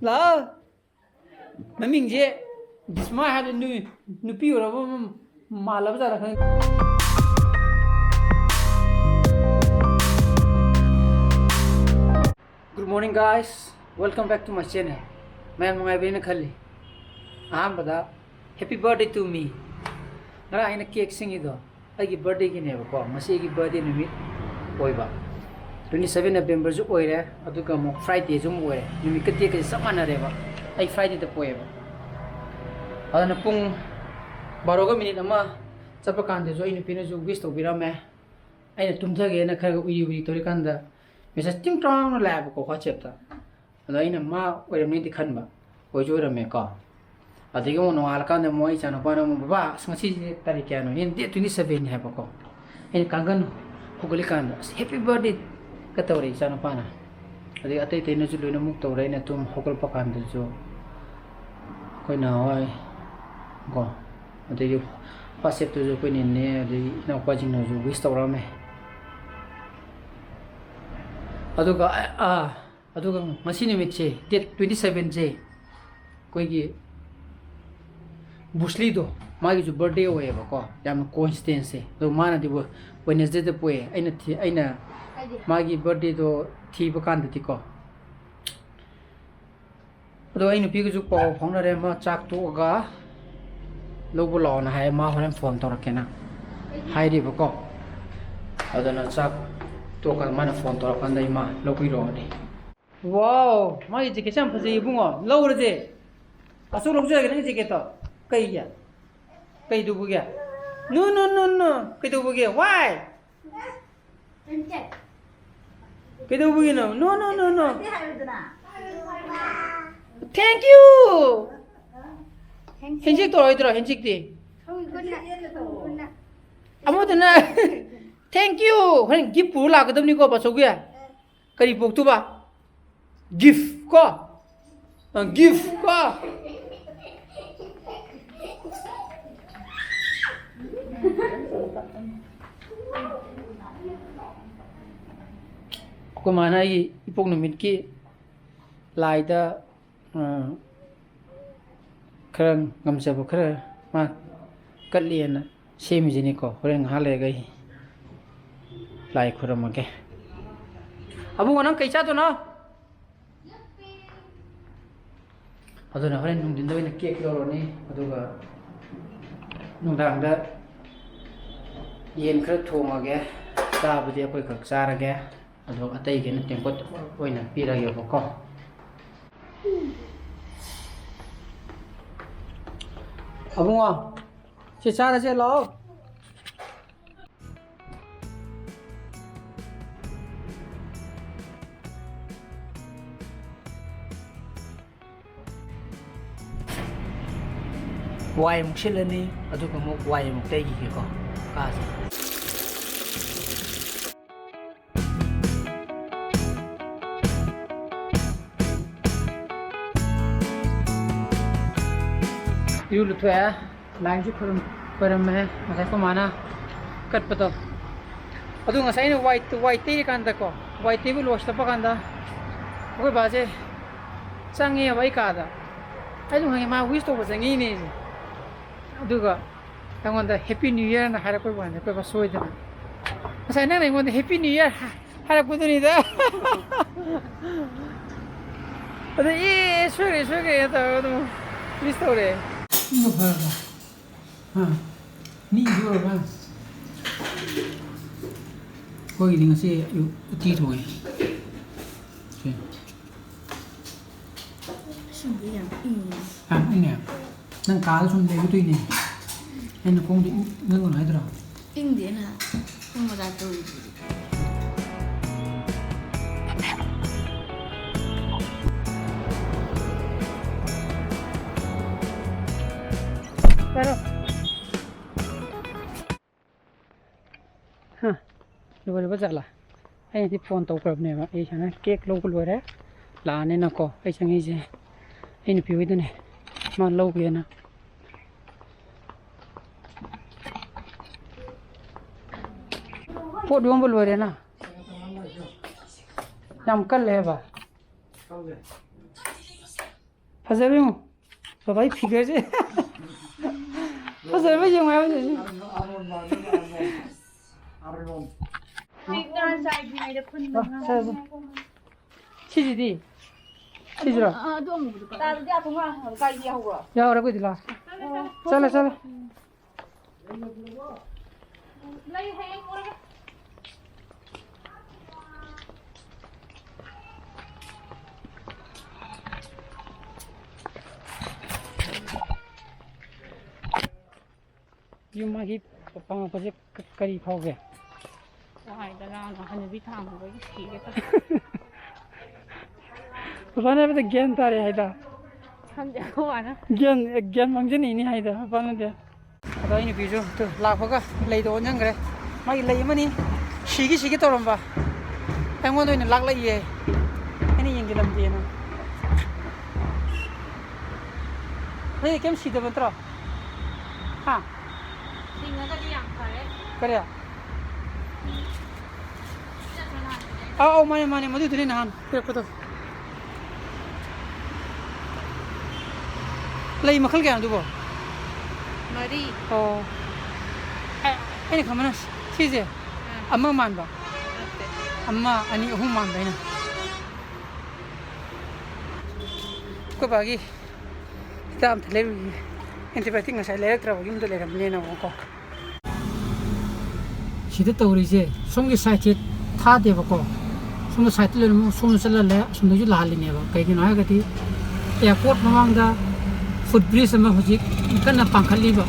La Maming je Dishma had a new pure of Malabza. Good morning, guys. Welcome back to my channel. Happy birthday to me. I have a cake singing. I give birthday in a birthday NUMIT. 27 November zu oire aduga mo Friday zum oire NUMIT ka take sa manareba ay Friday ta poeba adana pung 12 minute ama chapa kande zo inu pina zu wish to birame aina tumthage na khara uri uri tori kanda message ting tong lab ko khachepta ada aina ma oire ni dikhanba oi jo rame ka adigi mo no alkande mo ai chana pa mo baba sangsi tarik ano in 27 hai ko in kangan huguli kanda happy birthday Katawari sana pana. Adi atay tayo na juloy na muktaw rin na tum hukul pa kanda jo. Koy na ay ko. Adi yung pasip to jo koy ninne adi na pajing na jo wistaw rame. Aduga masi NUMIT che date 27 je. Koy gi busli do magi jo birthday hoye ba ko. Yam coincidence. Do mana di bo Wednesday de poe aina Magi birthday do thi bakan de ko ado ai nupi ku pa phong na re ma chak to ga lobo lo na hai ma horen phone to rakena hai ri ba ko ado na chak to ka ma na phone to kan dai ma lobi ro ni wow magi je ke cham phaji bungo lo re je asu lo je ke ni je ke to kai ya kai du bu ya no kai du bu ya why Cái đâu vui nào? No. Thank you. Handshake rồi handshake đi. Amo thế này. Thank you. Hắn gift phụ là cái tấm ni có bảo số kia. Cái gì buộc tu ba? Gift có. Gift có. Ko mana EPOK NUMIT ki lai da khara ngamsa bu khara ma kalien semi jini ko horen hale gai lai khuram ke abu nang kai cha to na aduna horen nung din da na cake lo ni aduga nung dang da yen khara thonga ge ta bu de koi khak cha ra ge ado atay ke na tengkot oy na pira yo ko abunga che cha ra che lo wai muk silani adu ko muk wai muk tay gi ko ka Iu lu thua lang ju khuram me ngasai ko mana kat pato adu ngasai ni white te kan da ko white te bu wash ta pa kan da ko ba je changi bai ka da ai lu ngai ma wish to ba changi ni adu ga tangon da happy new year na hara ko ba ne ko ba soi da ngasai na ngai ngon happy new year hara ko ni da adu sure ya ta adu listo re Ini apa? Ni juga apa? Kau ini ngasih uti tu eh. Ini ya. Nang kal sun deh itu ini. Ini kong di nggak ada lah. Ini na, kong ada tu. Pero lupa jala ai ti phone to krab ne ba ai chana cake lo lo re la ne na ko ai changi je ai ni piwi ne ma lo ke na po duam bol re na Nam kal le ba 파자르모 바바이 피겨지 파자르모 영화야 치즈디 치즈라 야 오라고 이들라 잘라 잘라 유마기 빵아버지 끝까지 파오게 하이다나 하늘 비타는 거 이기겠다. 바나베 겐 타레 하이다 한자고 와나. 겐 망전이 니 하이다 바나데 아다 이니 비주 또 라파가 레이도 온장 그래 마이 레이마니 시기 떠럼바 행원도 있는 락라이에 아니 연기람 되나 왜 게임 시도 번들어 하 싱어가 양파래. 그래 아, 많이 모두 드리는 한 그랬거든. 레이 막을 게 안 두고. 머리. 아니 가면은 치즈. 엄마만 봐. 엄마 아니 엄마만 봐. 그 바기. 다음 달래. 엔티바이오틱 잘 내더라고. 힘도 내가 내나고. 시대도 우리 이제 송기 사이트 다 되고. Sumber site le sumber sala le sumber ju lahali ne ba kai kin ha gati airport mamang da footbridge ma hoji kana pangkhali ba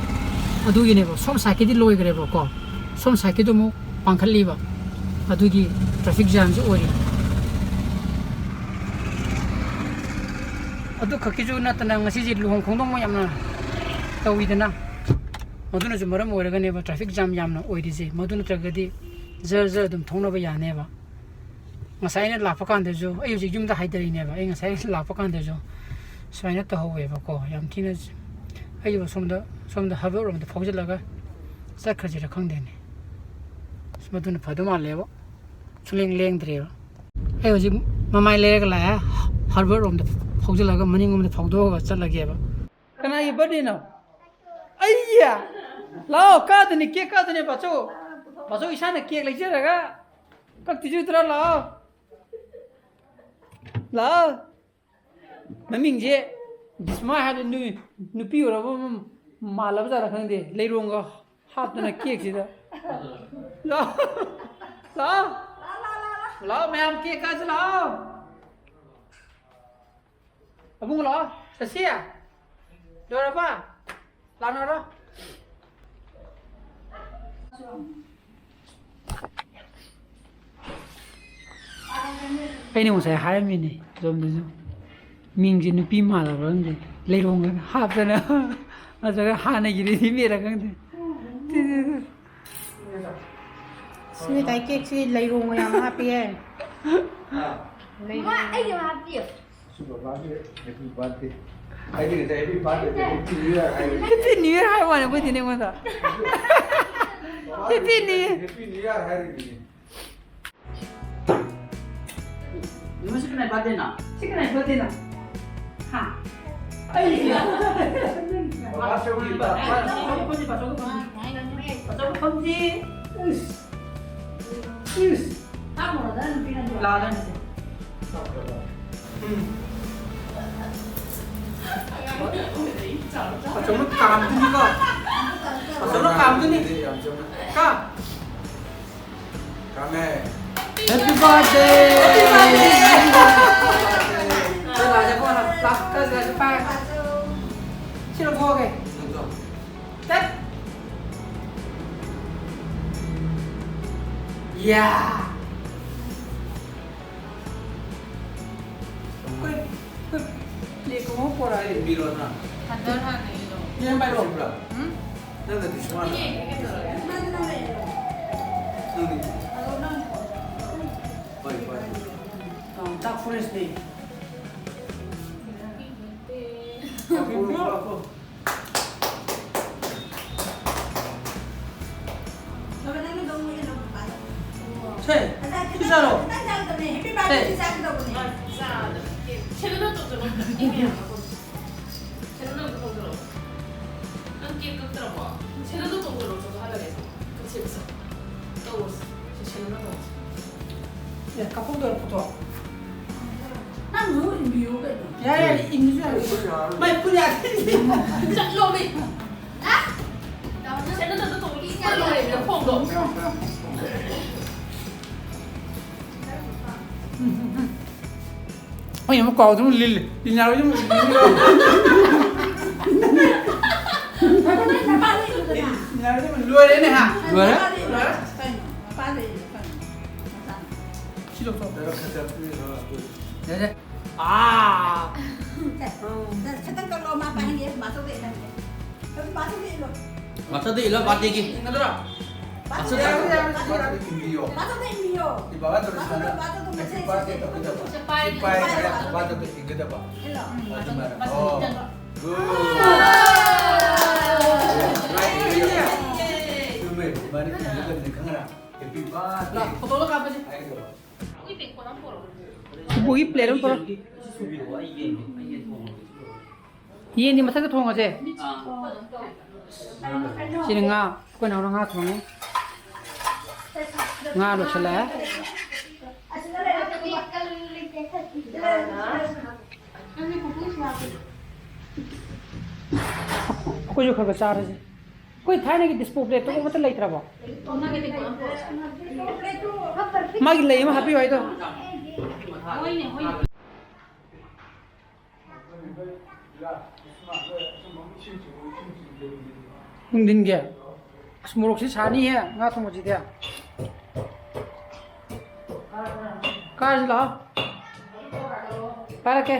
adu gi ne ba som site di loi gre ba ko som site du mu pangkhali ba adu gi traffic jam ju ori adu khaki ju na tana ngasi ji luhong khongdong ma yamna tawi dana maduna ju maram ore ga ne ba traffic jam yamna ori je maduna tragadi jar dum thongna ba ya ne ba ngasai na lapa kan de jo ayu ji yum da haidari ne ba ai ngasai lapa kan de jo swai na to howe ba ko yam thina ayu somda habe rom de phojil laga sa khaji ra khang de ne smadun phaduma le ba chuling leng dre ba ayu ji mamai le ga la habe rom de phojil laga maning om de phogdo ga chal lage ba kana ye badi na aiya lao ka de ni ke ka de ne ba cho isa na ke lai jera ga kak tiju tra lao لا ممين جي دشما هذا نبي ولا ما لا بزار خندي ليرونغا حاطنا كيك كذا لا لا لا ما هم كيك كذا لا أبوك لا سسيا دورا با لا نورا Cái này một hai mươi này, rồi mình chỉ nó pin mà là vấn lấy luôn cái hộp ra nữa, mà rồi hai này gì thì biết là cái gì. Suy cái kia suy lấy luôn rồi mà happy ấy. Lấy. Mà ai mà happy? Super birthday, happy birthday. I think it's happy birthday. Happy New Year. Happy New Year hai mà bây giờ này mà sao? Happy New Year. Happy New Year hai. 이거 시간에 받대나? 시간에 받대나? 하. 아이. 저기 봐. 저거 보지 마. 저거 보지. 저거 보지. 으스. 다 먹어. 나는 그냥 좋아. 라는. 저거 감두니까. 저거 감두니. 가. Kame. Happy birthday. Happy birthday. Đây là cho con là ta là cho ba. Xin lỗi cô kìa. Tết. Yeah. Đi cũng không có rồi. Biro na. Đi em bay rồi. Nang na Dishma. Tak forest day. 세. 피자로. 세. 야, 가풍도 붙어. 난 누구 미우가 야, 임주. 말 뿌냐. chắc lô đi sẽ nó tụi đi nhau rồi nó không đúng Ôi, mà cò chúng lì nhau chúng. Nào chứ mình lùi đấy này hả? Lùi đấy. Chỉ được thôi. Đấy đấy. À. Kita kalau mau apa dia masuk dia nanti. Tapi masuk dia loh. Masuk di lo pati ki. Ingat tak? Masuk dia. Masuk dia Mio. Di bawah terus sana. Masuk tu Happy masih. birthday tapi dapat. Sampai batu ke tiga dapat. Hello. Oh. Good. Numit, mari kita lihat ni kamera. Happy birthday. Lah, foto lo apa sih? Ayo. Bugi player पर ये नहीं मतलब थोंग अजे सिरंगा कोई ना रंगा थोंगे गा लो चला कोई जो खबर चार है कोई था नहीं कि डिस्प्ले तो मतलब लाइट रहा मागी ले में हैप्पी भाई तो दिन क्या स्मोक से छानी है ना तो मुझे क्या कार ला para के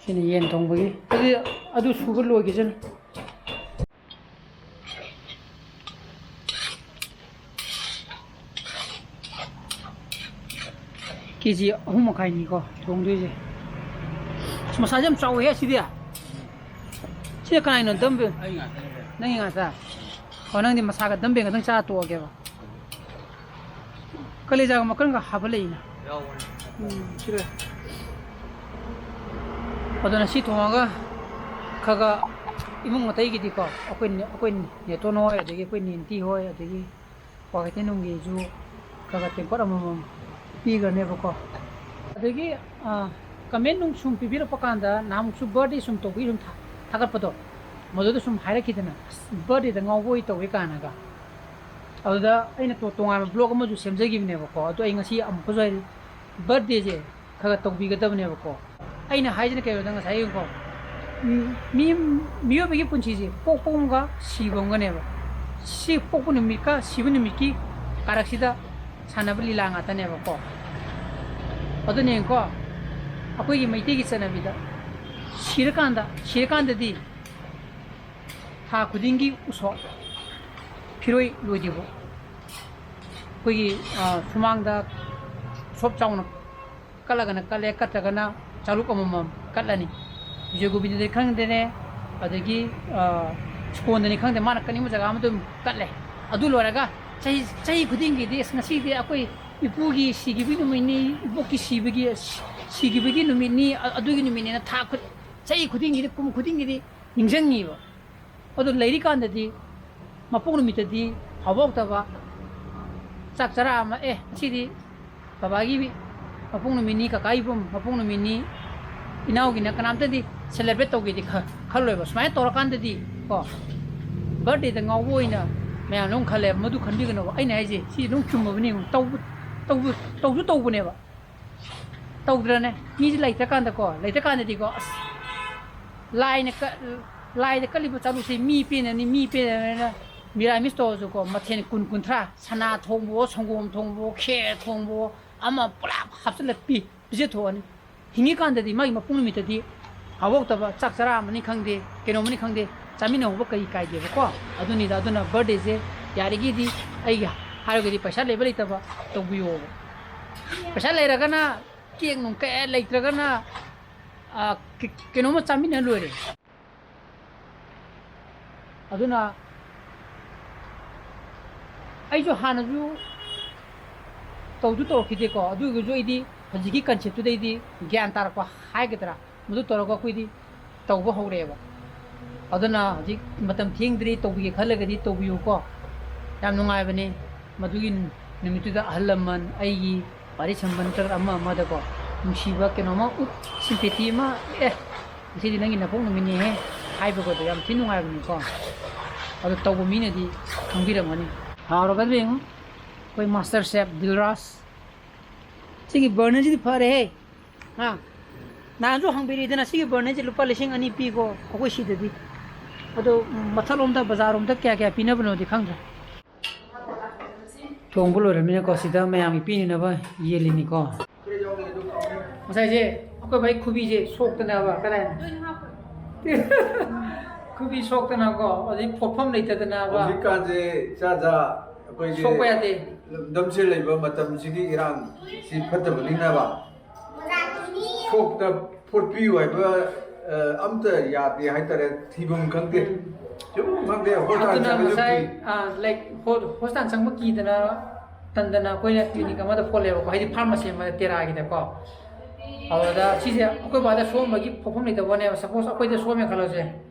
sini yen tong bagi adu sugar lo gijan kiji ahum kai ni ko tong dui je masa jam chau he si dia si ka nai no dambe nang nga sa ko nang di masa ka dambe ngang cha to ge ba kali ja ma kan ga habale ina sire adana si thoma ga khaga imung matai gi di ko akoi ne to no ya de gi koi nin ti hoi de gi ko ga tenung gi ju khaga te ko amam pi ga ne ba ko de gi comment nung sum pibira pakanda nam su birthday sum to gi sum thagar pado modo sum haira kidana birthday da ngawoi to wi kana ga aduda aina to tonga blog ma ju semjagi ne ba ko to ai ngasi am ko jai birthday je khaga to bi ga dab ne ba ko aina haijina ke da ngasai ko mi be gi punchi je pokpong ga sibong ga ne ba si pokpon mi ka sibun mi ki karaksida sanabli la ngata ne ba ko adune ko अकोई मैटे की चनाबीदा शिरकांदी था खुदिंगी उसो फिरोई लोजीबो कोई सुमांगदा soap chown कलगना कले कटगना चालुक अमम कटलानी जोगुबिन दे खंगदेने अदगी स्कोनदनी खंगदे माना कनिम जगा अमदुम कटले अदु लोरगा चही खुदिंगी दे ngasi de akoi ipugi sigibi numini ipoki sibigi sigibigi numini adugi numini na tha khut chai khudingi de kum khudingi de ningjangi ba adu leiri kan de mapung numita di hawok ta ba chak chara ma sidi babagi bi mapung numini ka kai bum mapung numini inau gi na kanam ta di celebrate to gi di khaloi ba smai tor kan de di ko birthday da ngawoi na मैं लोग खले मधु खंडी के no आई नहीं जी सी लोग चुम्मा बनी हूँ तो बने बा तो उधर ने नीचे लाइट कांड को दिखो लाइन कली बचालू से मी पे ना मेरा मिस तो जो को मथेन कुन था सना थोंबो संगोम थोंबो खे थोंबो अमा पुरा हापसले पिजे थोने हिंगी कांड दी मागी मपुन मित दी हावक तब चाक चरा मनी खंगदे केनो मनी खंगदे चामिनो होबो कई काई दे को अदुनी दा अदुना बर्थडे जे यारिगी दी आई हारगदी पैसा लेबे लेतबा तो बियो पैसा लेरगना केक नु के लेत्रगना केनो म चामिन लोरे अदुना आई जो हानजु तौजु तोरखिदे को अदुगु जो इदी हजिगी कन्सेप्ट दे इदी ज्ञान तारको हाइगदरा मुदु तोरको कुइदी तौबो हौरेबा aduna hojik matam thengdri tawbi khalagadi tawbiyu ko yam nungai bani madugi numituda ahalaman aigi pari sambantar amma amada ko nungsiba kenoma ut sympathy ma sidi nangi na pong numini he haiba ko yam thin nungai bani ko adu tawbu mine di khangbiramani haro gadri ngo koi master chef Dilras sigi burner ji phare he ha na jo hangbiri dana sigi burner ji lupa lising ani pi ko akoi sidadi ado mathalom da bazar om da kya kya pina bano di khang thong bulo ramine ko sida mayam pi ni na ba yelini ko masai je akoi bai khubi je sok tana ba kadai khubi sok tana ko adi photpham leita tana ba hꯧꯖꯤꯛꯀꯥꯟꯁꯦ ꯆꯥ ꯑꯩꯈꯣꯏꯒꯤ sokpa yade ꯂꯝꯗꯝꯁꯦ ꯂꯩꯕ ꯃꯇꯝꯁꯤꯒꯤ ꯏꯔꯥꯡ ꯁꯤ ꯐꯠꯇꯕꯅꯤꯅꯕ ꯁꯣꯛꯇ ꯐꯣꯠꯄꯤꯌꯨ ꯍꯥꯏꯕ ꯑꯝꯇ ꯌꯥꯗꯦ ꯍꯥꯏꯇꯥꯔꯦ ꯊꯤꯐꯝ ꯈꯪꯗꯦ ꯁꯨꯝ ꯈꯪꯗꯦ ꯍꯣꯁꯄꯤꯇꯥꯜ aduna ꯆꯠꯄꯁꯨ masai ꯀꯤ like hostan changma ki dana tandana koina clinic amada foleba ko haidi pharmacy amada tera gi da ko awada chise akoi bada som bagi phofam ni da bone suppose akoi da som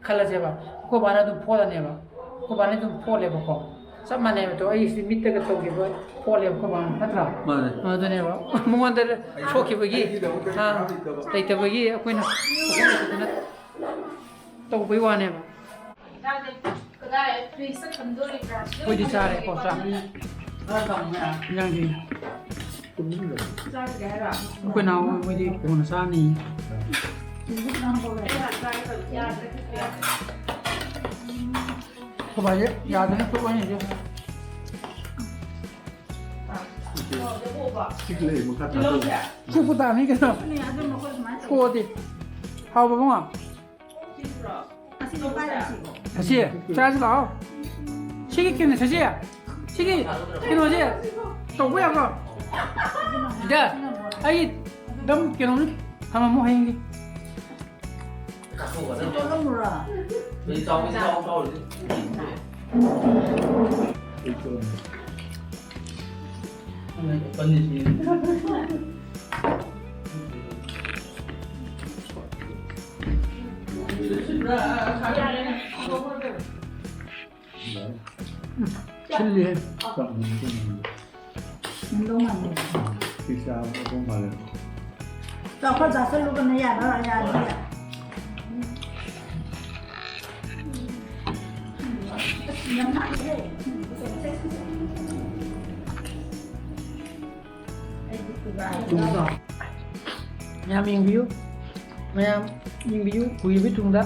khalaje ba ko bana du phola ne ba ko bana du phole ba ko sab mane to ai si mitte ga to gi ba phole ko ba natra ꯃꯥꯅꯦ adune ba monganda shoki bagi ha taita bagi akoi na to bai wane ba koi di chare ko sa yang di koi na koi di ko na sa ni ko ba ya da ne ko wani je ꯁꯤꯛꯂꯦ ꯃꯈꯥ ꯊꯥꯗꯣꯛꯑꯦ ku pu ta ni ke na ko di hao ba ma 다시 짜지 마. 시기 끼는 다시. 시기 끼는 어제 또 뭐야 그? 야, 아이 남 끼는 하면 뭐 하는 게? 칠리. Tao có giả sử lúc này nhà nó là nhà gì ạ? Nhắm hẳn thế. tungda. Mayam yung view. Mayam yung view. Kuya bi tungda.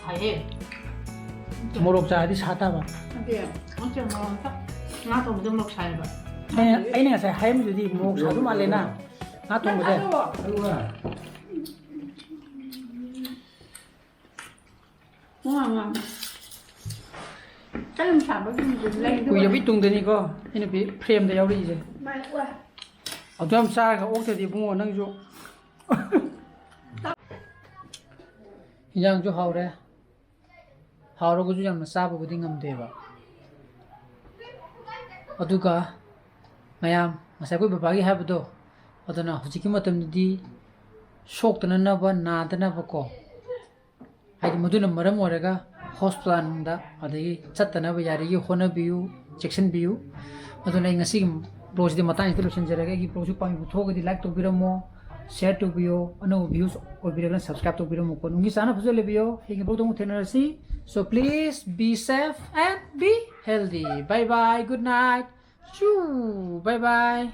Phải. Morok cha di sata ba. Kìa, nó chưa ngon chắc. Nó không được lọc xài vậy. Ai ne sai haim ju di morok sa du ma le na. Na tung ba de. Ngon ngon. Chắc làm sao bởi vì lên Kuya bi tungda ni ko. Ina bi frame da yaw ri je. Mày quá. Atom sa ka ok di bungo nang jo. Yang jo haw re. Haw ro gu ju yang na sa bu di ngam de ba. Aduga mayam masai ko babagi ha bu do. Adana hujiki matam di shock tana na ba na tana ba ko. Hai maduna maram oraga hospital da adagi chattana ba yari gi hona biu section biu. Aduna ngasi blog से मता installation जरेगा कि blog से पानी बुथोगे दी like तो बिरमो share तो बियो अनो views और बिरगन सब्सक्राइब तो बिरमो को नुंगी साना फजले बियो एक ब्लॉग तो थेनरसी so please be safe and be healthy bye bye good night चू बाय बाय